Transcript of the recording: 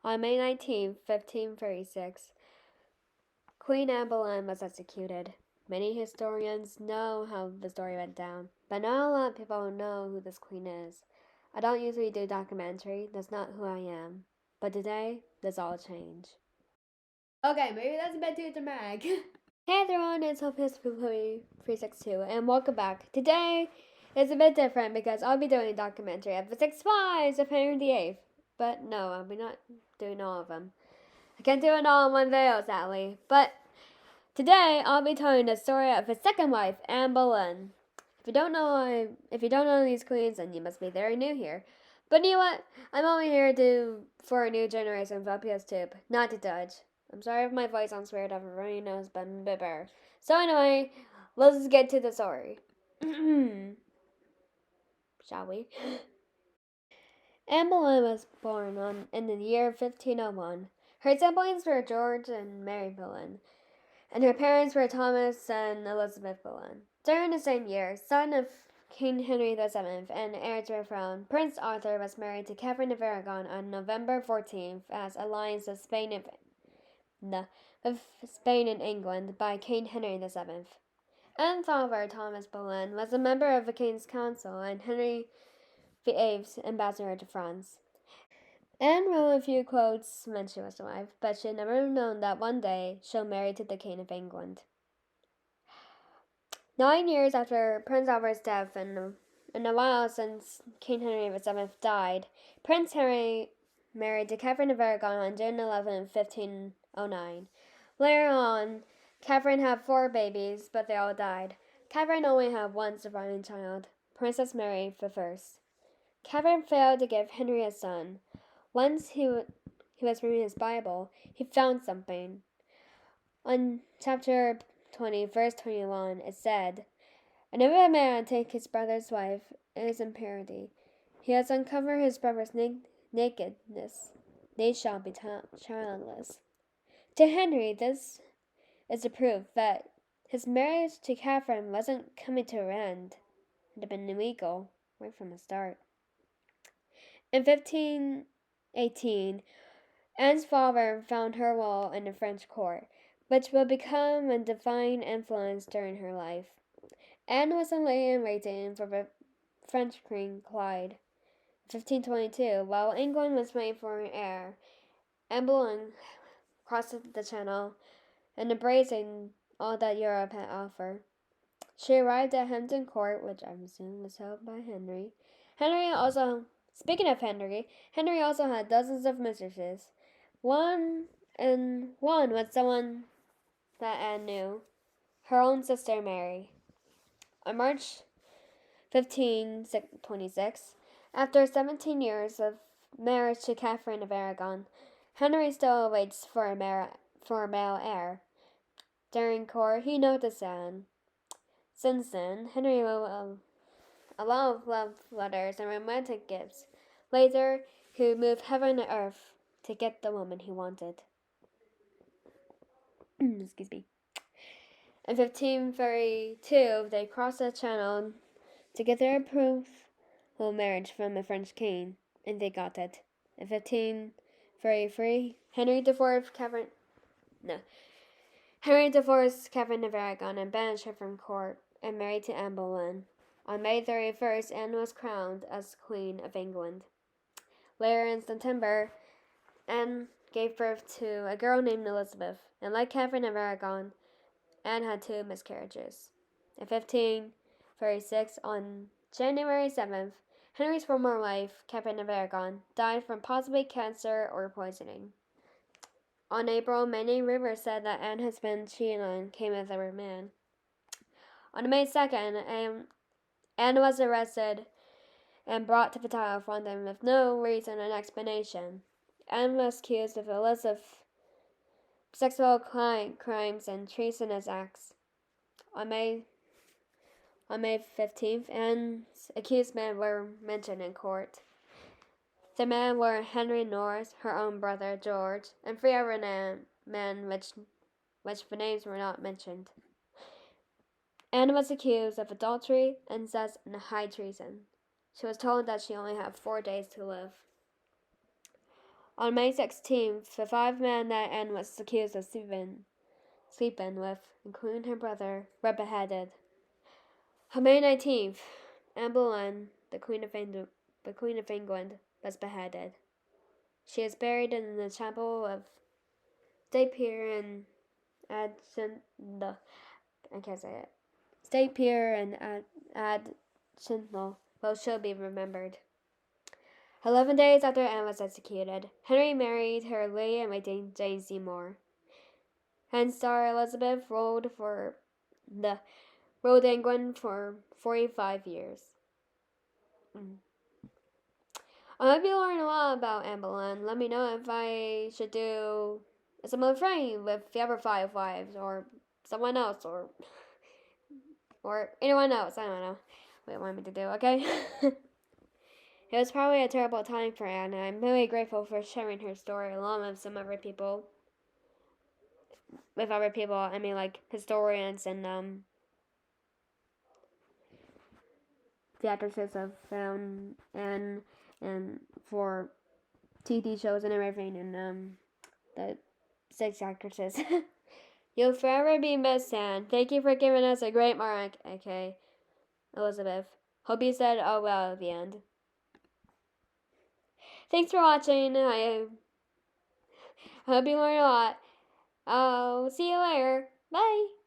On May 19, 1536, Queen Anne Boleyn was executed. Many historians know how the story went down, but not a lot of people know who this queen is. I don't usually do documentary, that's not who I am. But today, this all changed. Okay, maybe that's a bit too dramatic. Hey everyone, it's HopeHistory362 and welcome back. Today is a bit different because I'll be doing a documentary of the 6 wives of Henry VIII. But no, I'll be not doing all of them. I can't do it all in one video, sadly. But today I'll be telling the story of his second wife, Anne Boleyn. If you don't know these queens, then you must be very new here. But you know what? I'm only here for a new generation of LPS tube, not to judge. I'm sorry if my voice sounds weird, everybody knows, but I'm a bit better. So anyway, let's get to the story. Shall we? Anne Boleyn was born in the year 1501. Her siblings were George and Mary Boleyn, and her parents were Thomas and Elizabeth Boleyn. During the same year, son of King Henry VII and heir to the throne, Prince Arthur was married to Catherine of Aragon on November 14th as alliance of Spain and England by King Henry VII. Anne's father, Thomas Boleyn, was a member of the King's Council and Henry VIII's ambassador to France. Anne wrote a few quotes when she was alive, but she had never known that one day she'll marry to the King of England. 9 years after Prince Albert's death and a while since King Henry VII died, Prince Henry married to Catherine of Aragon on June 11, 1509. Later on, Catherine had 4 babies, but they all died. Catherine only had one surviving child, Princess Mary I. Catherine failed to give Henry a son. Once he was reading his Bible, he found something. On chapter 20, verse 21, it said, "And if a man take his brother's wife, it is impurity. He has uncovered his brother's nakedness. They shall be childless." To Henry, this is a proof that his marriage to Catherine wasn't coming to an end. It had been illegal right from the start. In 1518, Anne's father found her will in the French court, which would become a defining influence during her life. Anne was a lady in waiting for the French Queen Clyde. In 1522, while England was waiting for an heir, Anne Boleyn crossed the Channel and embracing all that Europe had offered. She arrived at Hampton Court, which I'm assuming was held by Henry. Speaking of Henry also had dozens of mistresses. One was someone that Anne knew, her own sister Mary. On March 1526, after 17 years of marriage to Catherine of Aragon, Henry still awaits for a male heir. During court, he noticed Anne. Since then, Henry wrote a lot of love letters and romantic gifts. Later, he would move heaven and earth to get the woman he wanted. Excuse me. In 1532, they crossed the Channel to get their approval marriage from the French king, and they got it. In 1533, Henry divorced Catherine of Aragon and banished her from court and married to Anne Boleyn. On May 31st, Anne was crowned as Queen of England. Later in September, Anne gave birth to a girl named Elizabeth, and like Catherine of Aragon, Anne had 2 miscarriages. In 1536, on January 7th, Henry's former wife, Catherine of Aragon, died from possibly cancer or poisoning. On April, many rumors said that Anne had been cheating on King with a man. On May 2nd, Anne was arrested and brought to the Tower of London with no reason and explanation. Anne was accused of a list of sexual crimes and treasonous acts. On May 15th, Anne's accused men were mentioned in court. The men were Henry Norris, her own brother George, and 3 other men which the names were not mentioned. Anne was accused of adultery, incest, and high treason. She was told that she only had 4 days to live. On May 16th, the 5 men that Anne was accused of sleeping with, including her brother, were beheaded. On May 19th, Anne Boleyn, the Queen of England, was beheaded. She is buried in the chapel of State Pier in State Pier and Adchintal, where she'll be remembered. 11 days after Anne was executed, Henry married her late and waiting Jane Seymour. And Star Elizabeth ruled England for 45 years. I hope you learned a lot about Anne Boleyn. Let me know if I should do a similar frame with the other 5 wives, or someone else, or anyone else. I don't know what you want me to do, okay? It was probably a terrible time for Anne, and I'm really grateful for sharing her story along with some other people. With other people, I mean like historians and the actresses have found and for TV shows and everything, and the 6 actresses. You'll forever be missed, Anne. Thank you for giving us a great mark, okay, Elizabeth. Hope you said oh well at the end. Thanks for watching. I hope you learned a lot. I'll see you later. Bye.